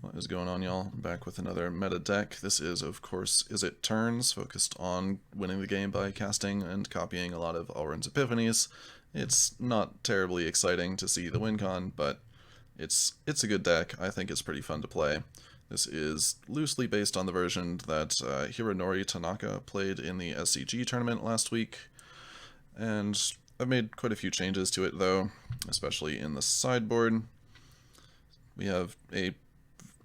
What is going on, y'all? I'm back with another meta deck. This is, of course, Izzet Turns, focused on winning the game by casting and copying a lot of Alrund's Epiphanies. It's not terribly exciting to see the win con, but it's a good deck. I think it's pretty fun to play. This is loosely based on the version that Hironori Tanaka played in the SCG tournament last week, and I've made quite a few changes to it, though, especially in the sideboard. We have a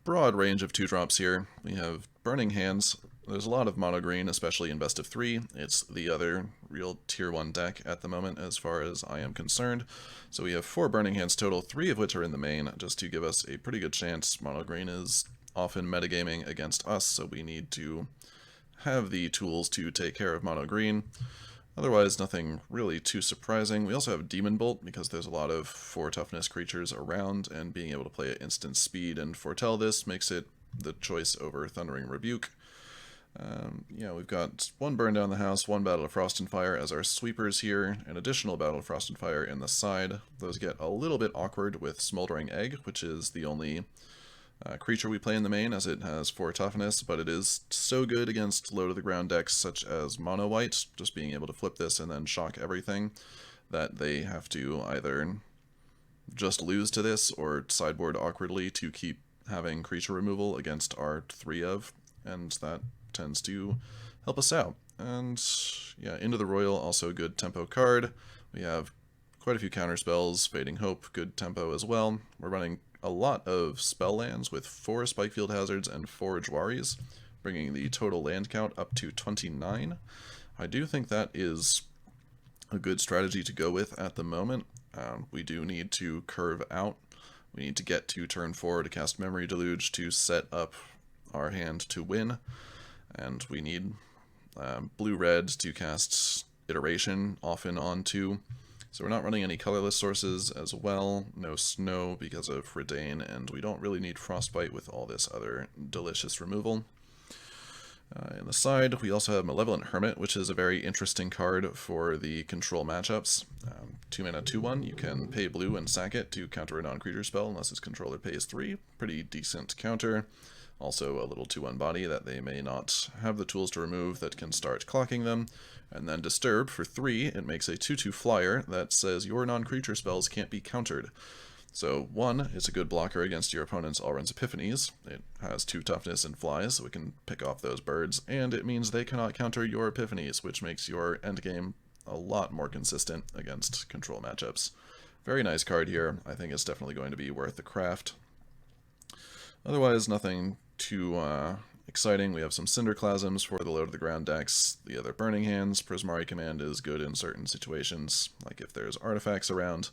broad range of 2-drops here. We have Burning Hands. There's a lot of mono green, especially in best of 3. It's the other real tier 1 deck at the moment as far as I am concerned. So we have 4 Burning Hands total, 3 of which are in the main, just to give us a pretty good chance. Mono green is often metagaming against us, so we need to have the tools to take care of mono green. Otherwise, nothing really too surprising. We also have Demon Bolt, because there's a lot of 4 toughness creatures around, and being able to play at instant speed and foretell this makes it the choice over Thundering Rebuke. We've got 1 Burn Down the House, 1 Battle of Frost and Fire as our sweepers here, an additional Battle of Frost and Fire in the side. Those get a little bit awkward with Smoldering Egg, which is the only creature we play in the main, as it has 4 toughness, but it is so good against low-to-the-ground decks such as Mono White, just being able to flip this and then shock everything, that they have to either just lose to this or sideboard awkwardly to keep having creature removal against our 3 of, and that tends to help us out. And yeah, Into the Royal, also a good tempo card. We have quite a few counter spells, Fading Hope, good tempo as well. We're running a lot of spell lands with 4 Spikefield Hazards and 4 Jwaris, bringing the total land count up to 29. I do think that is a good strategy to go with at the moment. We do need to curve out. We need to get to turn 4 to cast Memory Deluge to set up our hand to win, and we need blue-red to cast Iteration often on 2. So we're not running any colorless sources as well, no snow because of Redane, and we don't really need Frostbite with all this other delicious removal. In the side, we also have Malevolent Hermit, which is a very interesting card for the control matchups. 2 mana 2/1, you can pay blue and sack it to counter a non-creature spell unless its controller pays 3. Pretty decent counter. Also a little 2/1 body that they may not have the tools to remove that can start clocking them. And then Disturb for 3, it makes a 2/2 flyer that says your non-creature spells can't be countered. So 1, it's a good blocker against your opponent's Alrund's Epiphanies. It has 2 toughness and flies, so we can pick off those birds, and it means they cannot counter your Epiphanies, which makes your endgame a lot more consistent against control matchups. Very nice card here. I think it's definitely going to be worth the craft. Otherwise, nothing too exciting. We have some Cinderclasms for the low-to-the-ground decks. The other Burning Hands, Prismari Command is good in certain situations, like if there's artifacts around,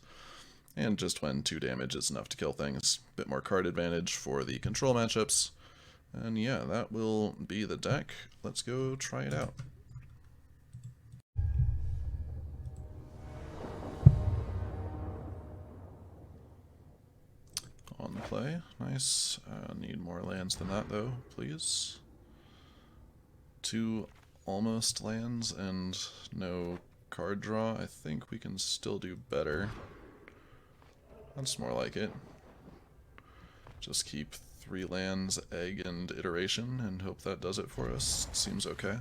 and just when 2 damage is enough to kill things. Bit more card advantage for the control matchups. And yeah, that will be the deck. Let's go try it out. On the play, nice. Need more lands than that though, please. 2 almost lands and no card draw. I think we can still do better. That's more like it. Just keep 3 lands, egg, and iteration, and hope that does it for us. Seems okay.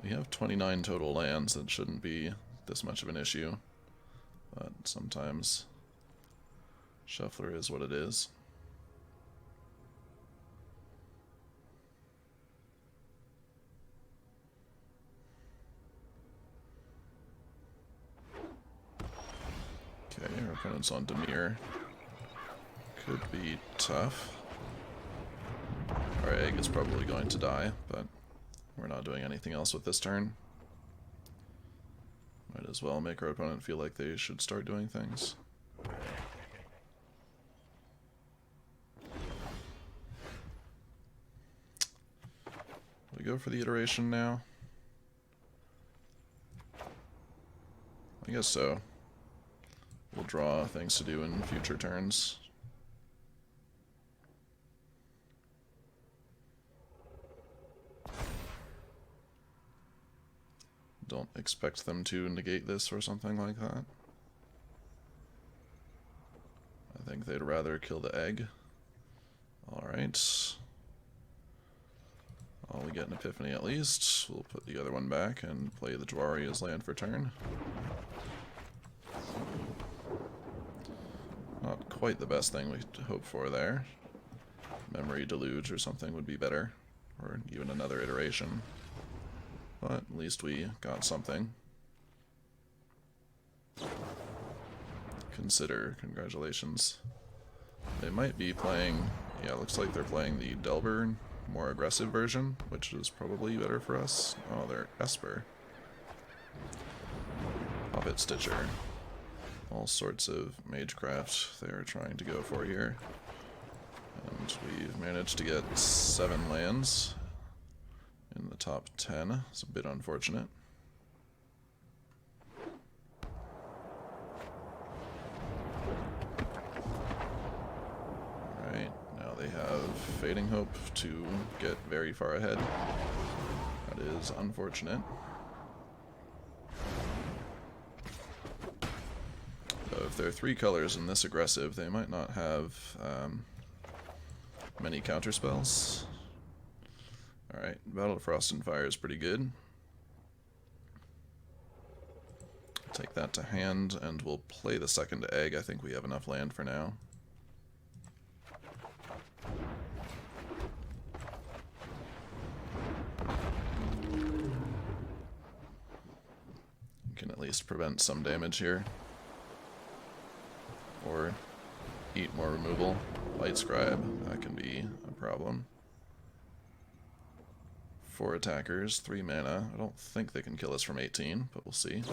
We have 29 total lands. That shouldn't be this much of an issue, but sometimes Shuffler is what it is. Okay, our opponent's on Dimir. Could be tough. Our egg is probably going to die, but we're not doing anything else with this turn. Might as well make our opponent feel like they should start doing things. We go for the iteration now? I guess so. We'll draw things to do in future turns. Don't expect them to negate this or something like that. I think they'd rather kill the egg. Alright. Well, we get an Epiphany at least. We'll put the other one back and play the Jwari as land for turn. Not quite the best thing we'd hope for there. Memory Deluge or something would be better. Or even another iteration. But at least we got something. Consider. Congratulations. They might be playing... Yeah, looks like they're playing the Delver, more aggressive version, which is probably better for us. Oh, they're Esper. Puppet Stitcher. All sorts of Magecraft they're trying to go for here. And we've managed to get 7 lands in the top 10. It's a bit unfortunate. Alright, now they have Fading Hope to get very far ahead. That is unfortunate. So if they're 3 colors and this aggressive, they might not have many counterspells. Alright, Battle of Frost and Fire is pretty good. Take that to hand, and we'll play the second egg. I think we have enough land for now. You can at least prevent some damage here. Or eat more removal. Light Scribe, that can be a problem. 4 attackers, 3 mana. I don't think they can kill us from 18, but we'll see.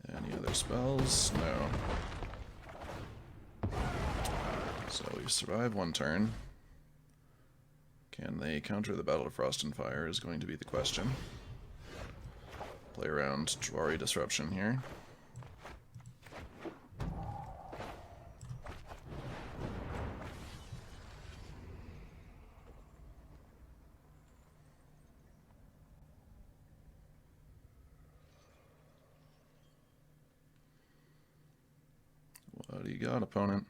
Any other spells? No. So we survive 1 turn. Can they counter the Battle of Frost and Fire is going to be the question. Play around Jwari Disruption here. What do you got, opponent?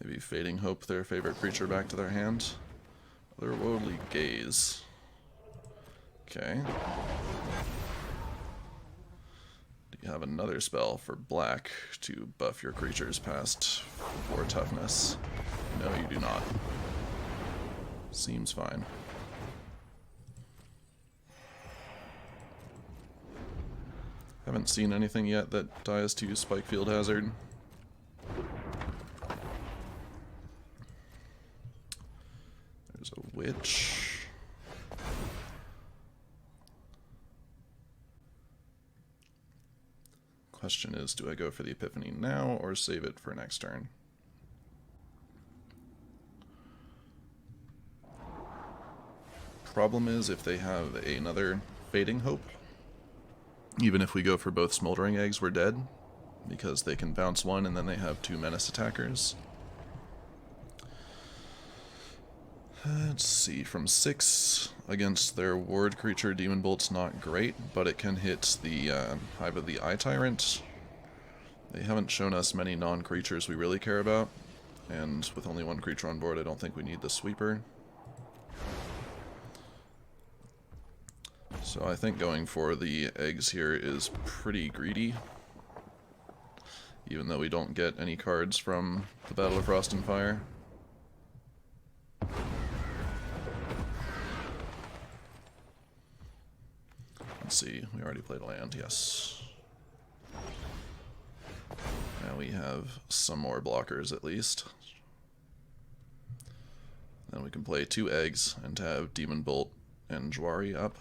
Maybe Fading Hope their favorite creature back to their hand. Otherworldly Gaze. Okay. Do you have another spell for black to buff your creatures past 4 toughness? No, you do not. Seems fine. Haven't seen anything yet that dies to Spikefield Hazard. There's a witch. Question is, do I go for the Epiphany now or save it for next turn? Problem is, if they have another Fading Hope, even if we go for both Smoldering Eggs, we're dead, because they can bounce 1 and then they have 2 menace attackers. Let's see, from 6 against their ward creature, Demon Bolt's not great, but it can hit the Hive of the Eye Tyrant. They haven't shown us many non-creatures we really care about, and with only 1 creature on board, I don't think we need the Sweeper. So I think going for the eggs here is pretty greedy, even though we don't get any cards from the Battle of Frost and Fire. Let's see, we already played a land, yes. Now we have some more blockers at least. Then we can play 2 eggs and have Demon Bolt and Jwari up.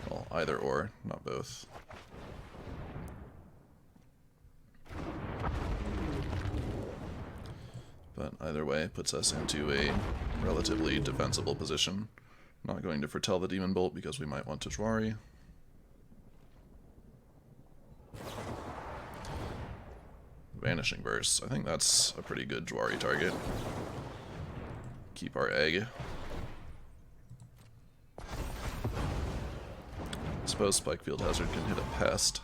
Well, either or, not both. But either way, puts us into a relatively defensible position. Not going to foretell the Demon Bolt because we might want to Jwari. Vanishing Burst. I think that's a pretty good Jwari target. Keep our egg. I suppose Spike Field Hazard can hit a pest.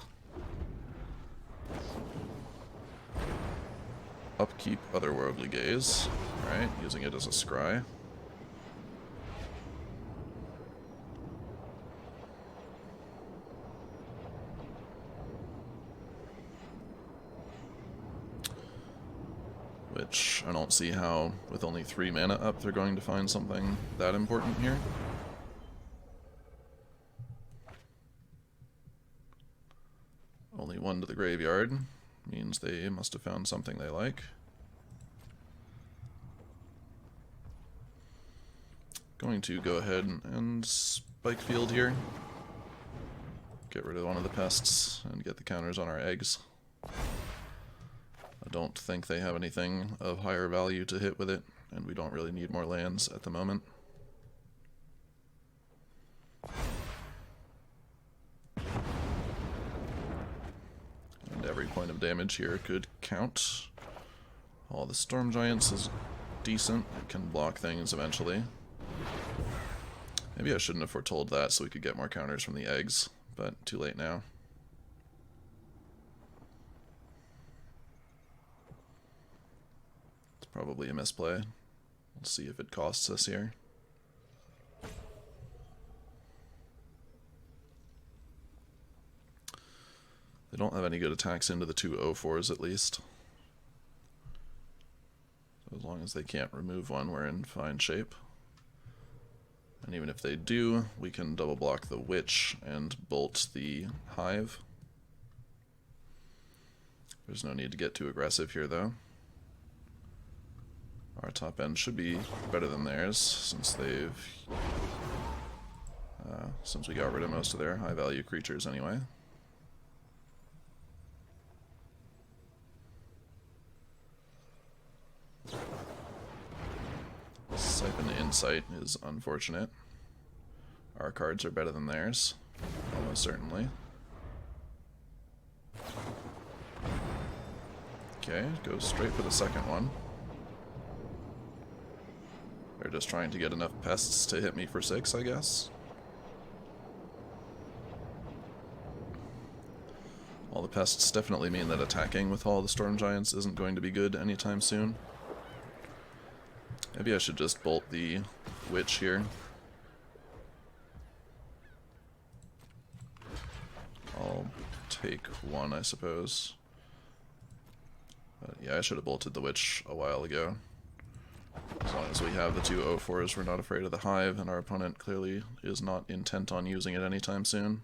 Upkeep Otherworldly Gaze. Alright, using it as a scry. Which I don't see how, with only 3 mana up, they're going to find something that important here. Only 1 to the graveyard means they must have found something they like. Going to go ahead and Spike Field here. Get rid of one of the pests and get the counters on our eggs. I don't think they have anything of higher value to hit with it, and we don't really need more lands at the moment. And every point of damage here could count. All the Storm Giants is decent. It can block things eventually. Maybe I shouldn't have foretold that so we could get more counters from the eggs, but too late now. Probably a misplay. We'll see if it costs us here. They don't have any good attacks into the 2 0-4s at least. So as long as they can't remove one, we're in fine shape. And even if they do, we can double block the Witch and bolt the Hive. There's no need to get too aggressive here though. Our top end should be better than theirs, since since we got rid of most of their high-value creatures anyway. Siphon Insight is unfortunate. Our cards are better than theirs, almost certainly. Okay, go straight for the second one. They're just trying to get enough pests to hit me for 6, I guess. All the pests definitely mean that attacking with all the Storm Giants isn't going to be good anytime soon. Maybe I should just bolt the Witch here. I'll take 1, I suppose. But yeah, I should have bolted the Witch a while ago. As long as we have the 2 0-4s, we're not afraid of the Hive, and our opponent clearly is not intent on using it anytime soon.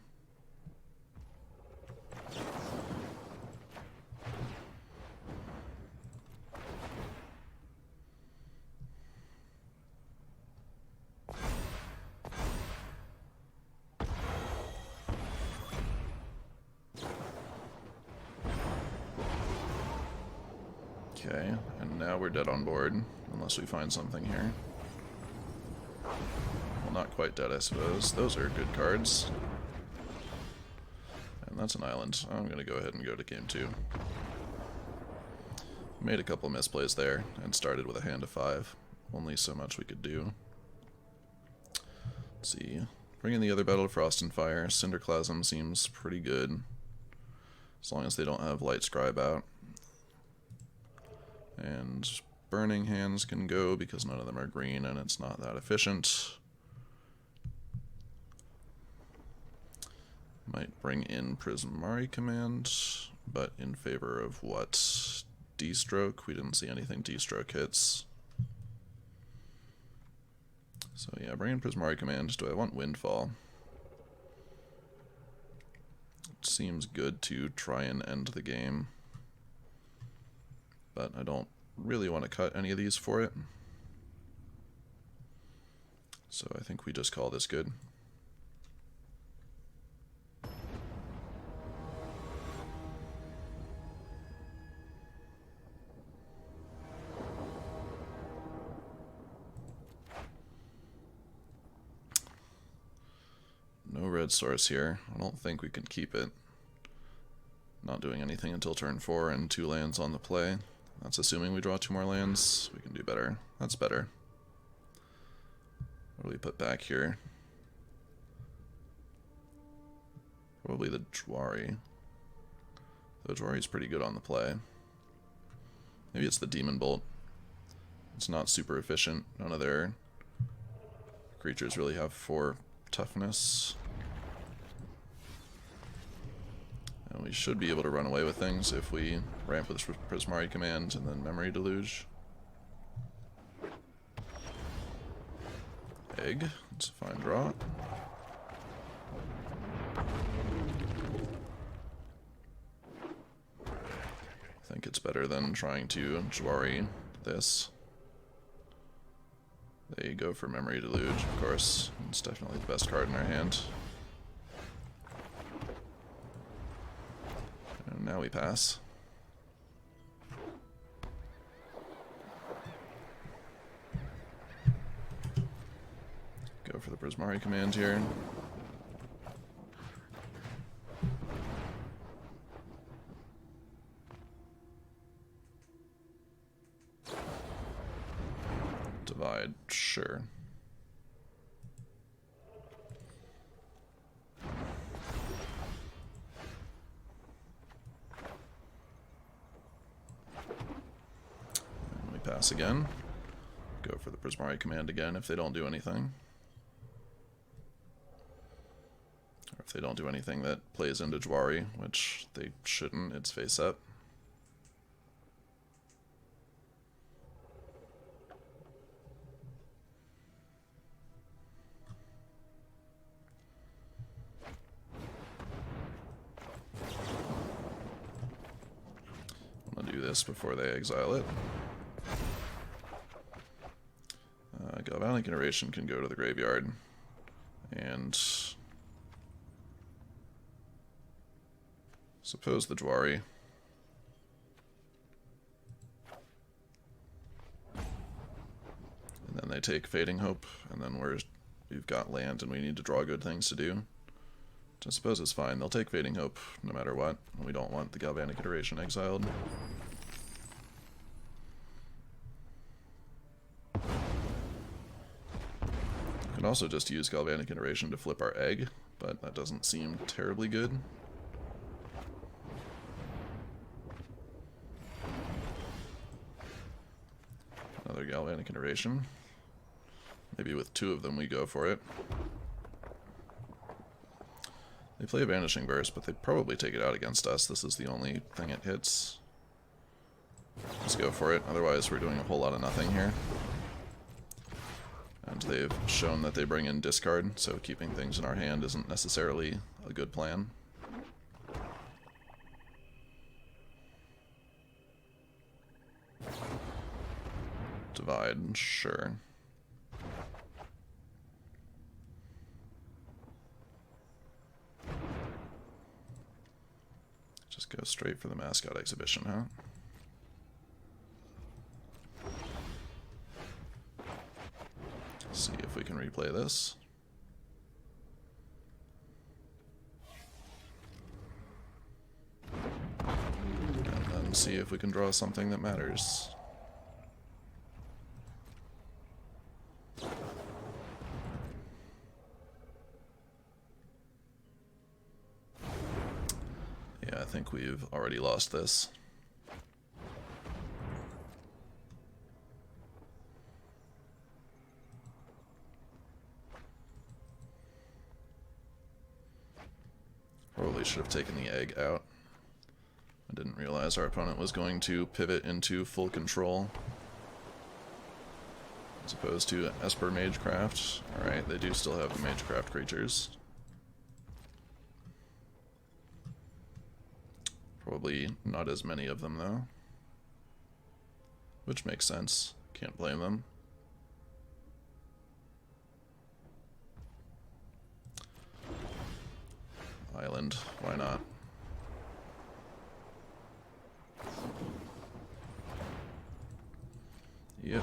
Okay, and now we're dead on board, unless we find something here. Well, not quite dead, I suppose. Those are good cards. And that's an island. I'm going to go ahead and go to game 2. Made a couple misplays there, and started with a hand of 5. Only so much we could do. Let's see. Bring in the other Battle of Frost and Fire. Cinderclasm seems pretty good. As long as they don't have Light Scribe out. And Burning Hands can go because none of them are green and it's not that efficient. Might bring in Prismari Command, but in favor of what? D-Stroke? We didn't see anything D-Stroke hits. So yeah, bring in Prismari Command. Do I want Windfall? It seems good to try and end the game, but I don't really want to cut any of these for it. So I think we just call this good. No red source here. I don't think we can keep it. Not doing anything until turn 4 and 2 lands on the play. That's assuming we draw 2 more lands. We can do better. That's better. What do we put back here? Probably the Jwari. The Jwari's pretty good on the play. Maybe it's the Demon Bolt. It's not super efficient. None of their creatures really have 4 toughness. And we should be able to run away with things if we ramp with Prismari Command and then Memory Deluge. Egg. It's a fine draw. I think it's better than trying to Jwari this. They go for Memory Deluge, of course. It's definitely the best card in our hand. And now we pass. Go for the Prismari Command here. Divide, sure. And we pass again. Go for the Prismari Command again if they don't do anything. Or if they don't do anything that plays into Jwari, which they shouldn't, it's face up. This before they exile it. Galvanic Iteration can go to the graveyard, and suppose the Jwari. And then they take Fading Hope, and then we've got land and we need to draw good things to do. Which I suppose is fine. They'll take Fading Hope no matter what. We don't want the Galvanic Iteration exiled. We can also just use Galvanic Iteration to flip our egg, but that doesn't seem terribly good. Another Galvanic Iteration. Maybe with 2 of them we go for it. They play a Vanishing Burst, but they probably take it out against us. This is the only thing it hits. Let's go for it, otherwise we're doing a whole lot of nothing here. And they've shown that they bring in discard, so keeping things in our hand isn't necessarily a good plan. Divide, sure. Just go straight for the Mascot Exhibition, huh? See if we can replay this. And then see if we can draw something that matters. Yeah, I think we've already lost this. Probably should have taken the egg out. I didn't realize our opponent was going to pivot into full control. As opposed to Esper Magecraft. Alright, they do still have Magecraft creatures. Probably not as many of them though. Which makes sense. Can't blame them. Island, why not? Yep.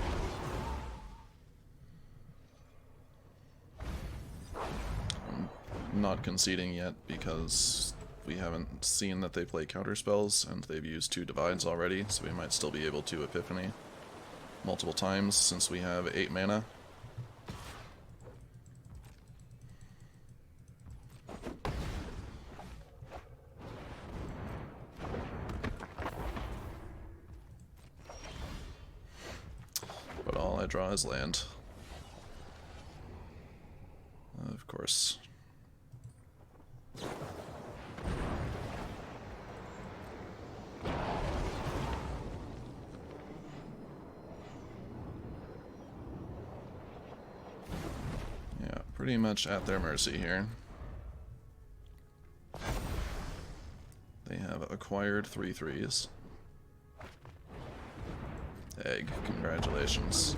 I'm not conceding yet because We haven't seen that they play counter spells, and they've used 2 divides already, so we might still be able to Epiphany multiple times since we have 8 mana. But all I draw is land. Of course. Yeah, pretty much at their mercy here. They have acquired 3 3s. Egg, congratulations.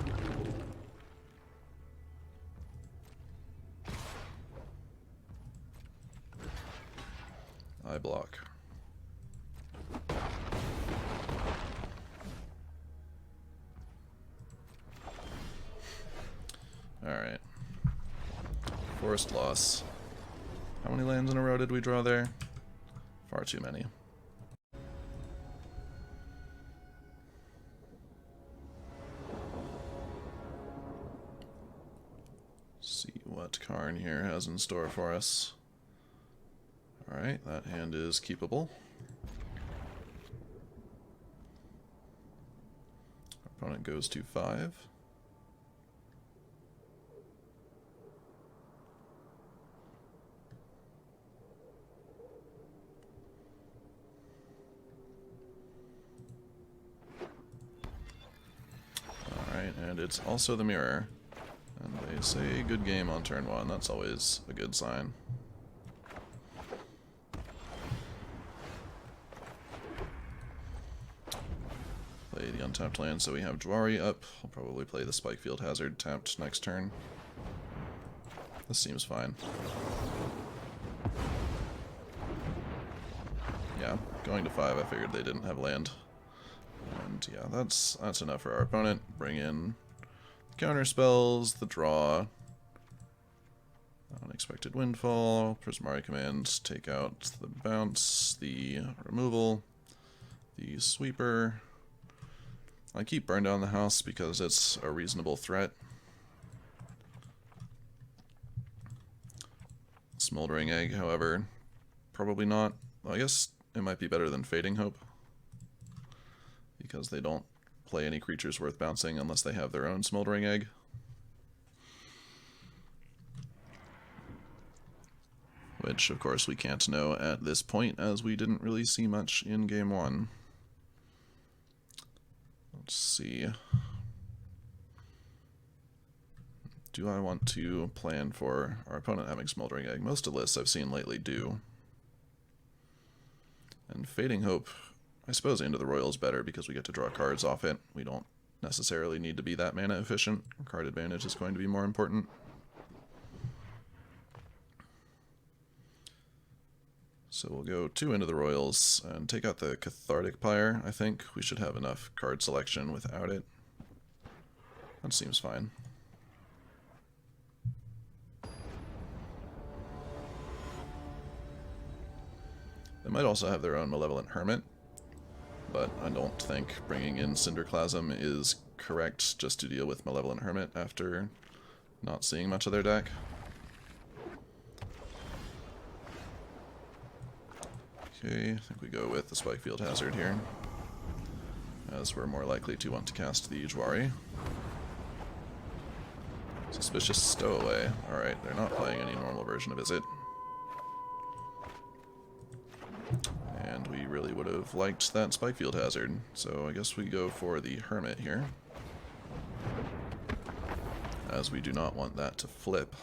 I block. Alright. Forced loss. How many lands in a row did we draw there? Far too many. See what Karn here has in store for us. Alright, that hand is keepable. Our opponent goes to 5. Alright, and it's also the mirror. And they say good game on turn 1, that's always a good sign. Play the untapped land, so we have Jwari up. I'll probably play the Spikefield Hazard tapped next turn. This seems fine. Yeah, going to 5, I figured they didn't have land. And yeah, that's enough for our opponent. Bring in counter spells, the draw, unexpected windfall, Prismari command, take out the bounce, the removal, the sweeper. I keep burn down the house because it's a reasonable threat. Smoldering Egg, however, probably not. Well, I guess it might be better than Fading Hope, because they don't play any creatures worth bouncing unless they have their own Smoldering Egg. Which, of course, we can't know at this point, as we didn't really see much in Game 1. Let's see. Do I want to plan for our opponent having Smoldering Egg? Most of the lists I've seen lately do. And Fading Hope, I suppose Into the Royal is better because we get to draw cards off it. We don't necessarily need to be that mana efficient. Card advantage is going to be more important. So we'll go 2 Into the Royals and take out the Cathartic Pyre. I think we should have enough card selection without it. That seems fine. They might also have their own Malevolent Hermit, but I don't think bringing in Cinderclasm is correct just to deal with Malevolent Hermit after not seeing much of their deck. Okay, I think we go with the Spikefield Hazard here, as we're more likely to want to cast the Jwari. Suspicious Stowaway. Alright, they're not playing any normal version of Izzet. And we really would have liked that Spikefield Hazard, so I guess we go for the Hermit here, as we do not want that to flip.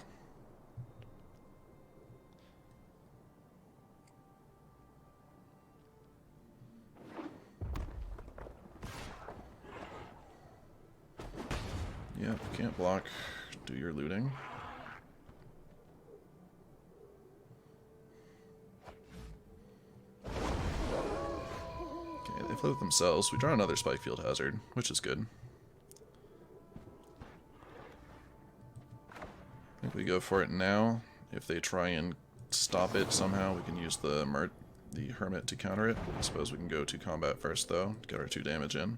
Yep, can't block. Do your looting. Okay, they flip themselves. We draw another Spikefield Hazard, which is good. I think we go for it now. If they try and stop it somehow, we can use the the Hermit to counter it. I suppose we can go to combat first, though, to get our 2 damage in.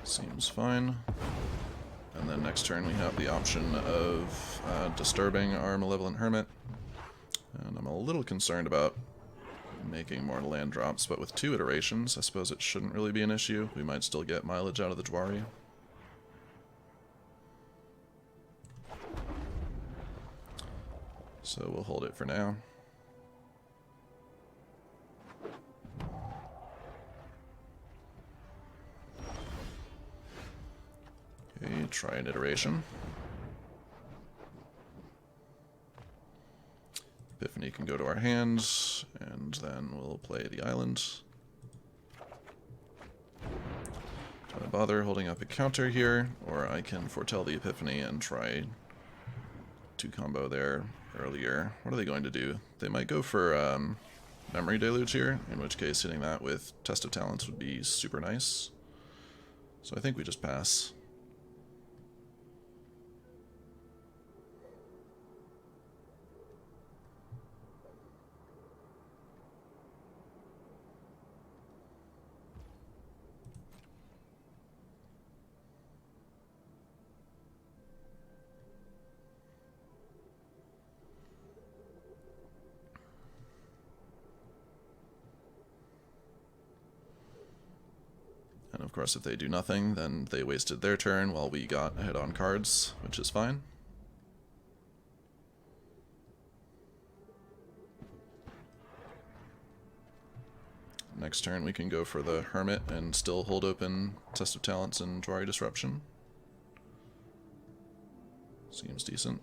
Seems fine. And then next turn we have the option of disturbing our Malevolent Hermit. And I'm a little concerned about making more land drops, but with 2 iterations, I suppose it shouldn't really be an issue. We might still get mileage out of the Jwari. So we'll hold it for now. Okay, try an iteration. Epiphany can go to our hand, and then we'll play the island. Do I bother holding up a counter here, or I can foretell the Epiphany and try to combo there earlier. What are they going to do? They might go for Memory Deluge here, in which case hitting that with Test of Talents would be super nice. So I think we just pass. And of course, if they do nothing, then they wasted their turn while we got ahead on cards, which is fine. Next turn we can go for the Hermit and still hold open Test of Talents and Jwari Disruption. Seems decent.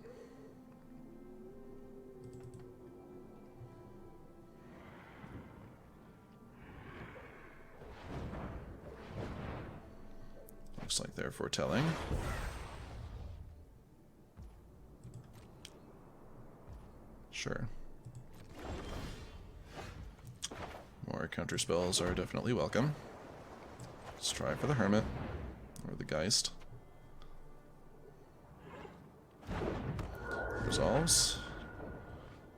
Looks like they're foretelling. Sure. More counter spells are definitely welcome. Let's try for the Hermit, or the Geist. Resolves.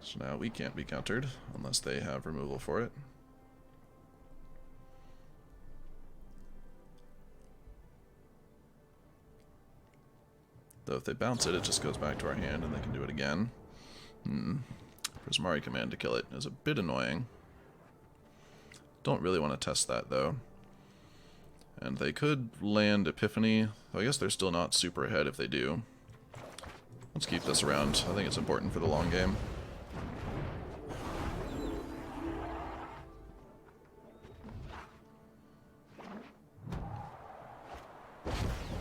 So now we can't be countered, unless they have removal for it. Though if they bounce it, it just goes back to our hand and they can do it again. Prismari Command to kill it is a bit annoying. Don't really want to test that, though. And they could land Epiphany. I guess they're still not super ahead if they do. Let's keep this around. I think it's important for the long game.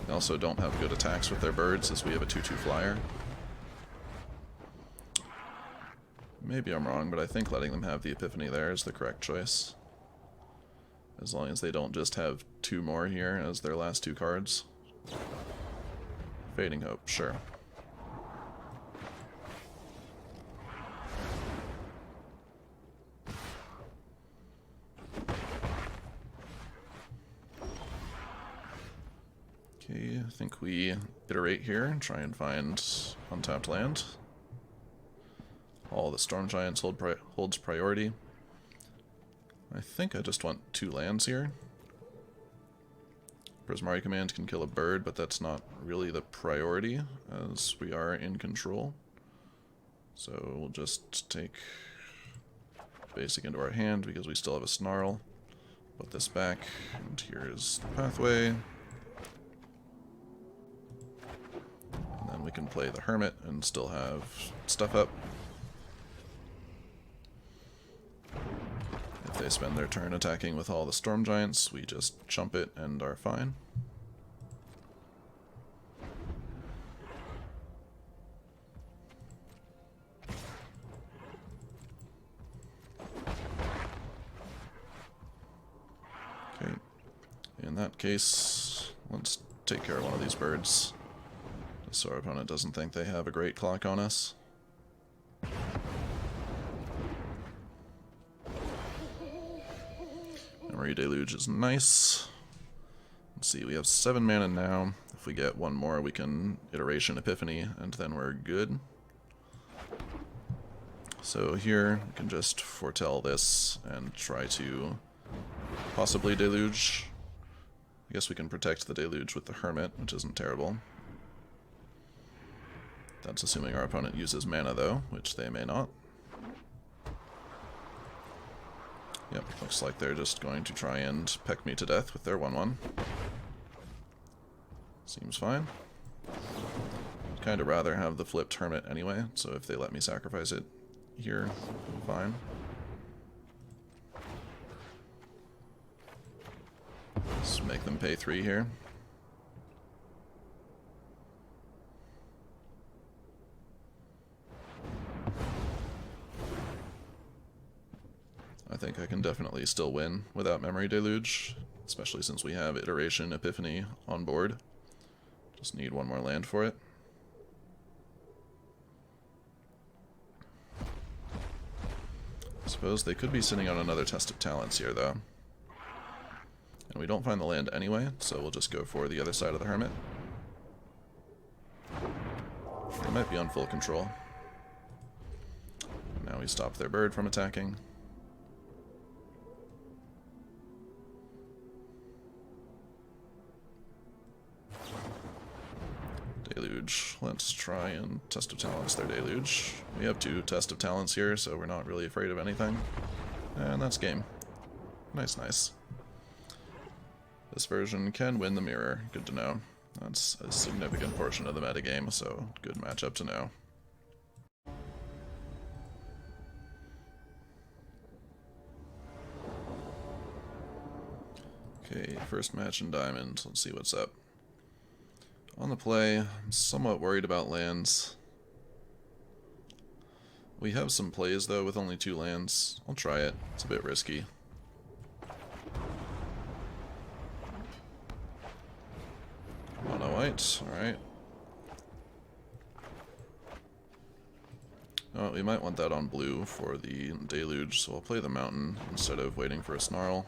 They also don't have good attacks with their birds, as we have a 2/2 flyer. Maybe I'm wrong, but I think letting them have the Epiphany there is the correct choice. As long as they don't just have 2 more here as their last 2 cards. Fading Hope, sure. Okay, I think we iterate here and try and find untapped land. All the Storm Giants holds priority. I think I just want 2 lands here. Prismari Command can kill a bird, but that's not really the priority, as we are in control. So we'll just take basic into our hand, because we still have a Snarl. Put this back, and here is the pathway. And then we can play the Hermit and still have stuff up. If they spend their turn attacking with all the Storm Giants, we just chump it and are fine. Okay, in that case, let's take care of one of these birds, just so our opponent doesn't think they have a great clock on us. Memory Deluge is nice. Let's see, we have 7 mana now. If we get one more, we can Iteration Epiphany, and then we're good. So here, we can just foretell this and try to possibly Deluge. I guess we can protect the Deluge with the Hermit, which isn't terrible. That's assuming our opponent uses mana, though, which they may not. Yep, looks like they're just going to try and peck me to death with their 1/1. Seems fine. I'd kind of rather have the flipped Hermit anyway, so if they let me sacrifice it here, fine. Let's make them pay 3 here. I think I can definitely still win without Memory Deluge, especially since we have Iteration Epiphany on board. Just need one more land for it. I suppose they could be sitting on another Test of Talents here, though. And we don't find the land anyway, so we'll just go for the other side of the Hermit. They might be on full control. Now we stop their bird from attacking. Deluge. Let's try and Test of Talents their Deluge. We have 2 Test of Talents here, so we're not really afraid of anything. And that's game. Nice, nice. This version can win the mirror. Good to know. That's a significant portion of the metagame, so good matchup to know. Okay, first match in Diamond. Let's see what's up. On the play, I'm somewhat worried about lands. We have some plays, though, with only 2 lands. I'll try it. It's a bit risky. Mono white, alright. Oh, we might want that on blue for the Deluge, so I'll play the Mountain instead of waiting for a Snarl.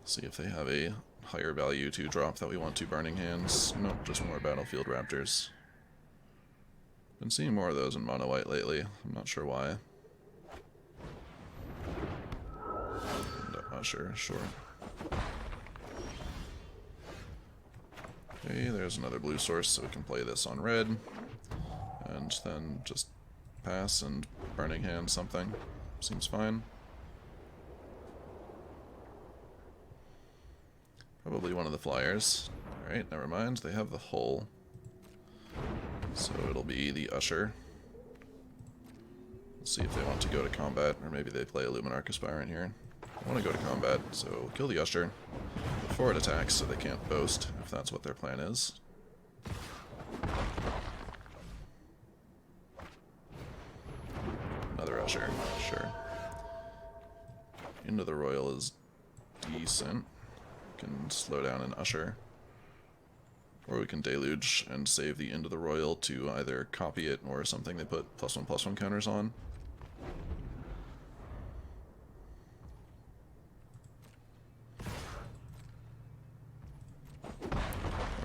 See if they have a higher value to drop that we want to Burning Hands. Nope, just more Battlefield Raptors. Been seeing more of those in mono white lately. I'm not sure why. Sure. Okay, there's another blue source, so we can play this on red. And then just pass and Burning Hand something. Seems fine. Probably one of the flyers. Alright, never mind. They have the hull. So it'll be the Usher. Let's see if they want to go to combat, or maybe they play a Luminarch Aspirant here. I want to go to combat, so we'll kill the Usher before it attacks so they can't boast, if that's what their plan is. Another Usher, sure. Into the Royal is decent. Can slow down an Usher. Or we can Deluge and save the Into the Royal to either copy it or something they put +1/+1 counters on.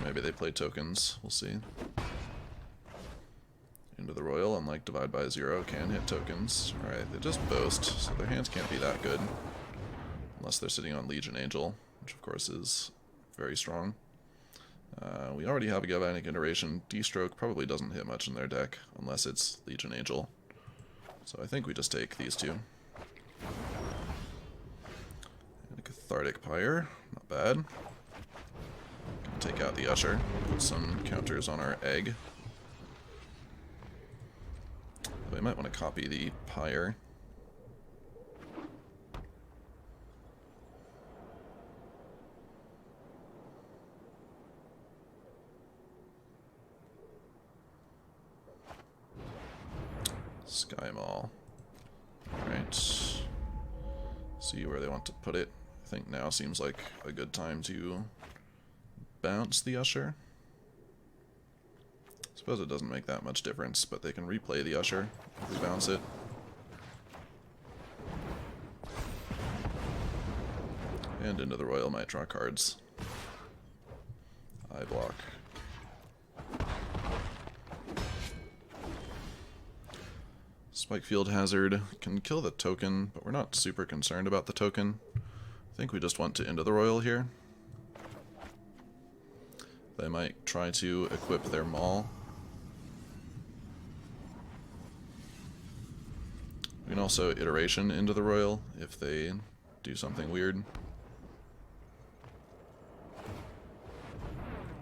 Maybe they play tokens, we'll see. Into the Royal, unlike Divide by Zero, can hit tokens. Alright, they just boast, so their hands can't be that good. Unless they're sitting on Legion Angel, which of course is very strong. We already have a Galvanic Iteration. D-Stroke probably doesn't hit much in their deck, unless it's Legion Angel. So I think we just take these 2. And a Cathartic Pyre, not bad. Take out the Usher, put some counters on our egg. We might want to copy the Pyre. Sky Mall. Alright. See where they want to put it. I think now seems like a good time to bounce the Usher. Suppose it doesn't make that much difference, but they can replay the Usher if we bounce it. And into the Royal might draw cards. I block. Spike Field Hazard can kill the token, but we're not super concerned about the token. I think we just want to into the Royal here. They might try to equip their Maul. We can also iteration into the Royal if they do something weird.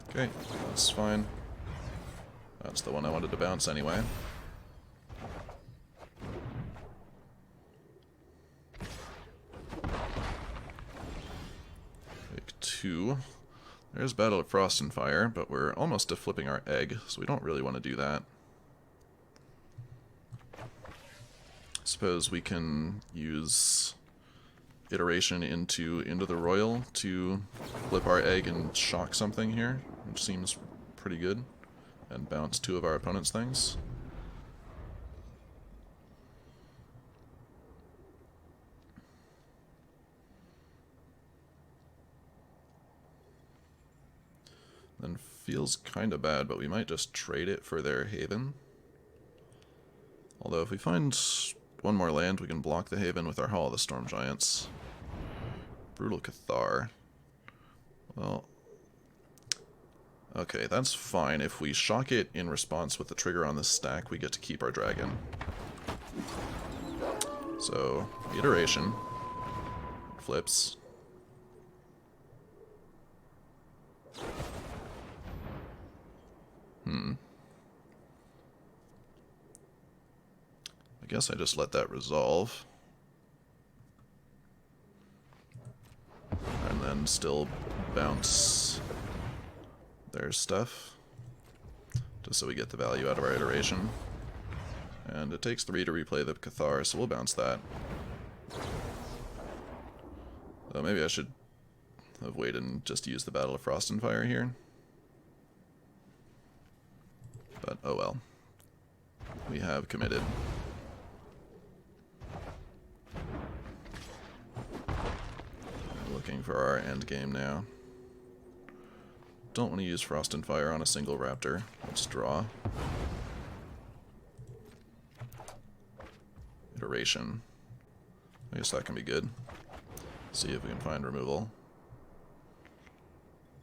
Okay, that's fine. That's the one I wanted to bounce anyway. Take 2. There's Battle of Frost and Fire, but we're almost to flipping our egg, so we don't really want to do that. Suppose we can use iteration into the Royal to flip our egg and shock something here, which seems pretty good, and bounce 2 of our opponent's things. Then feels kind of bad, but we might just trade it for their Haven. Although if we find one more land, we can block the Haven with our Hall of the Storm Giants. Brutal Cathar. Well, okay, that's fine. If we shock it in response with the trigger on this stack, we get to keep our dragon. So, iteration. Flips. I guess I just let that resolve. And then still bounce their stuff. Just so we get the value out of our iteration. And it takes 3 to replay the Cathar, so we'll bounce that. Though maybe I should have waited and just used the Battle of Frost and Fire here. But oh well. We have committed. Looking for our end game now. Don't want to use Frost and Fire on a single raptor. Let's draw. Iteration. I guess that can be good. See if we can find removal.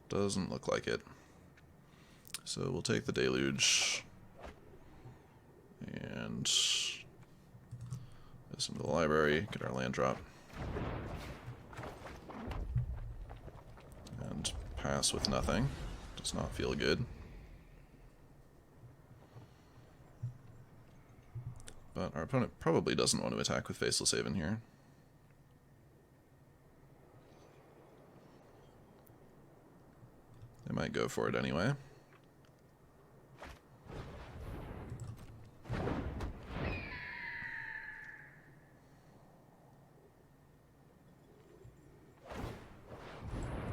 Doesn't look like it. So we'll take the Deluge. And this into the library, get our land drop. And pass with nothing. Does not feel good. But our opponent probably doesn't want to attack with Faceless Haven here. They might go for it anyway.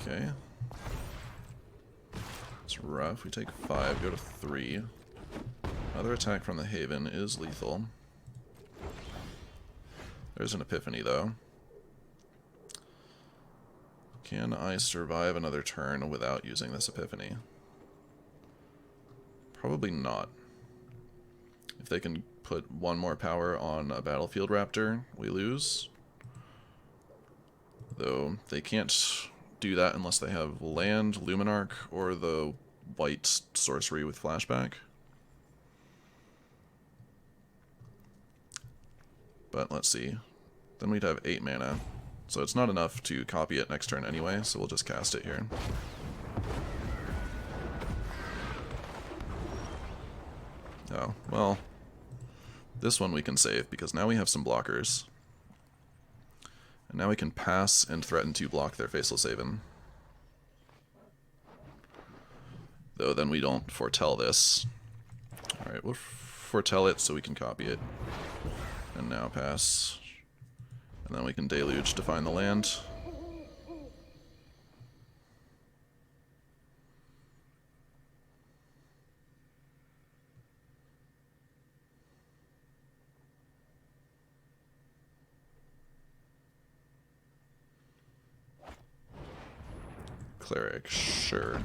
Okay. It's rough. We take 5, go to 3. Another attack from the Haven is lethal. There's an Epiphany, though. Can I survive another turn without using this Epiphany? Probably not. If they can put 1 more power on a Battlefield Raptor, we lose. Though they can't do that unless they have land, Luminarch, or the white sorcery with flashback. But let's see. Then we'd have 8 mana. So it's not enough to copy it next turn anyway, so we'll just cast it here. Oh, well. This one we can save, because now we have some blockers. And now we can pass and threaten to block their Faceless Haven. Though then we don't foretell this. Alright, we'll foretell it so we can copy it. And now pass. And then we can Deluge to find the land. Cleric, sure.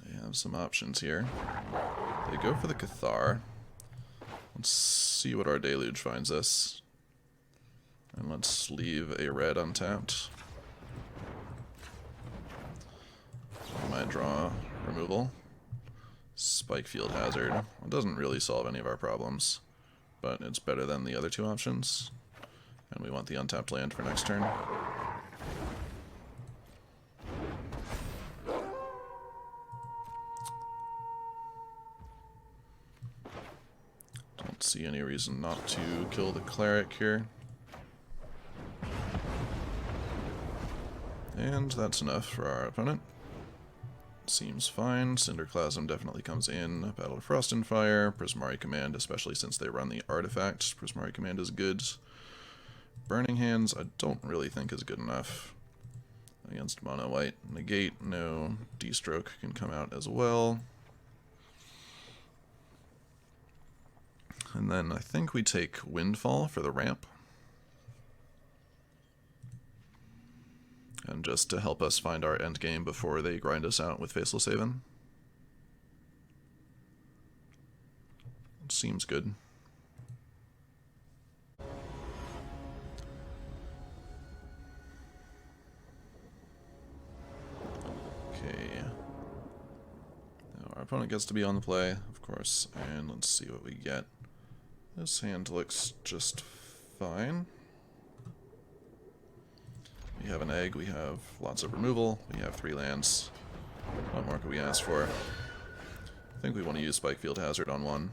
They have some options here. They go for the Cathar. Let's see what our Deluge finds us. And let's leave a red untapped. I might draw removal. Spike Field Hazard. It doesn't really solve any of our problems, but it's better than the other two options. And we want the untapped land for next turn. Don't see any reason not to kill the Cleric here. And that's enough for our opponent. Seems fine. Cinderclasm definitely comes in. Battle of Frost and Fire. Prismari Command, especially since they run the artifact. Prismari Command is good. Burning Hands, I don't really think is good enough against mono white. Negate, no. D-Stroke can come out as well. And then I think we take Windfall for the ramp. And just to help us find our endgame before they grind us out with Faceless Haven. Seems good. Okay. Now our opponent gets to be on the play, of course, and let's see what we get. This hand looks just fine. We have an egg, we have lots of removal, we have 3 lands. What more could we ask for? I think we want to use Spike Field Hazard on one.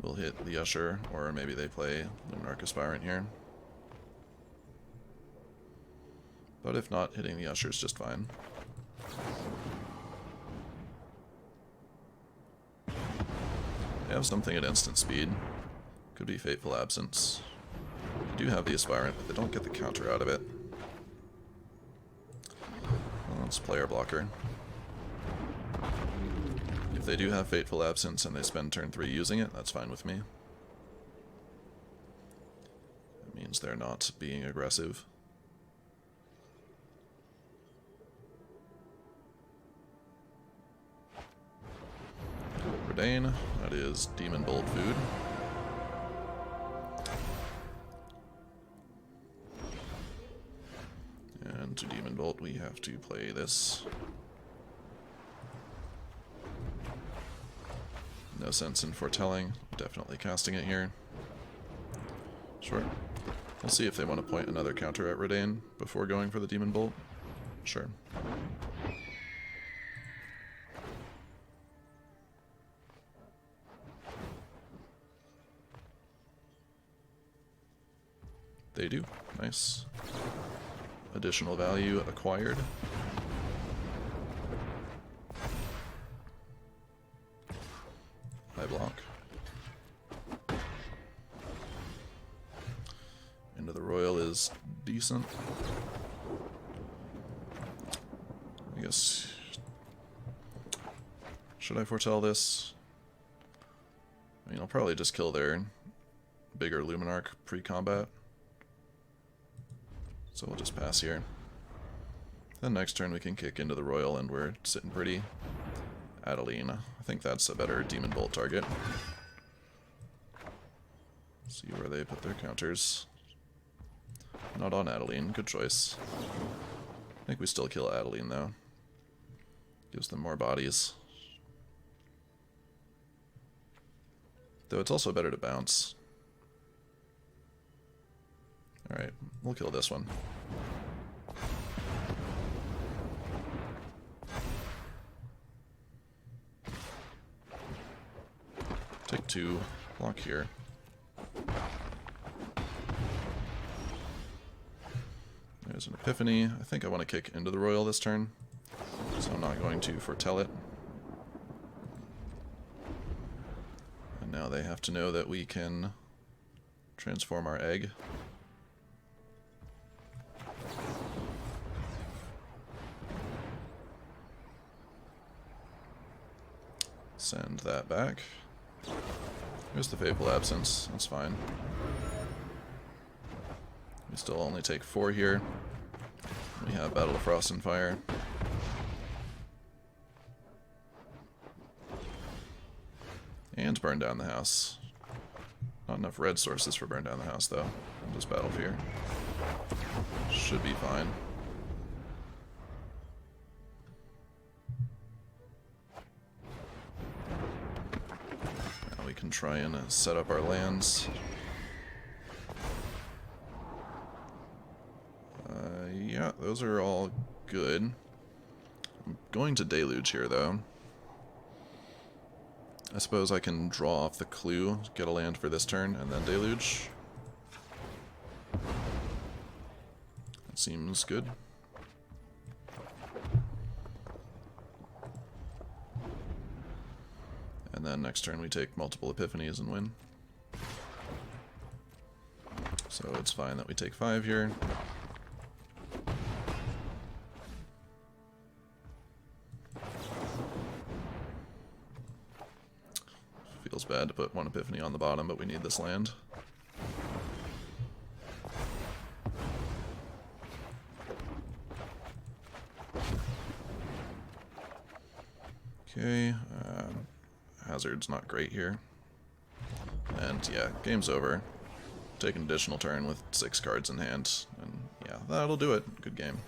We'll hit the Usher, or maybe they play Luminarch Aspirant here. But if not, hitting the Usher is just fine. They have something at instant speed. Could be Fateful Absence. They do have the Aspirant, but they don't get the counter out of it. Well, let's play our blocker. If they do have Fateful Absence and they spend turn 3 using it, that's fine with me. It means they're not being aggressive. Redain, that is Demon Bolt food. And to Demon Bolt we have to play this. No sense in foretelling, definitely casting it here. Sure. We'll see if they want to point another counter at Redain before going for the Demon Bolt. Sure. They do. Nice. Additional value acquired. High block. Into the Royal is decent. I guess... should I foretell this? I mean, I'll probably just kill their bigger Luminarch pre-combat. So we'll just pass here. Then next turn we can kick into the Royal and we're sitting pretty. Adeline. I think that's a better Demon Bolt target. See where they put their counters. Not on Adeline. Good choice. I think we still kill Adeline though. Gives them more bodies. Though it's also better to bounce. Alright, we'll kill this one. Take 2, block here. There's an Epiphany. I think I want to kick into the Royal this turn, so I'm not going to foretell it. And now they have enough to know that we can transform our egg. Send that back. Here's the Fateful Absence. That's fine. We still only take 4 here. We have Battle of Frost and Fire. And burn down the house. Not enough red sources for burn down the house, though. And just Battle Fear. Should be fine. Now we can try and set up our lands. Yeah, those are all good. I'm going to Deluge here, though. I suppose I can draw off the clue, get a land for this turn, and then Deluge. That seems good. And then next turn we take multiple Epiphanies and win. So it's fine that we take 5 here. Feels bad to put 1 Epiphany on the bottom, but we need this land. Okay, Hazard's not great here. And yeah, game's over. Take an additional turn with 6 cards in hand, and yeah, that'll do it. Good game.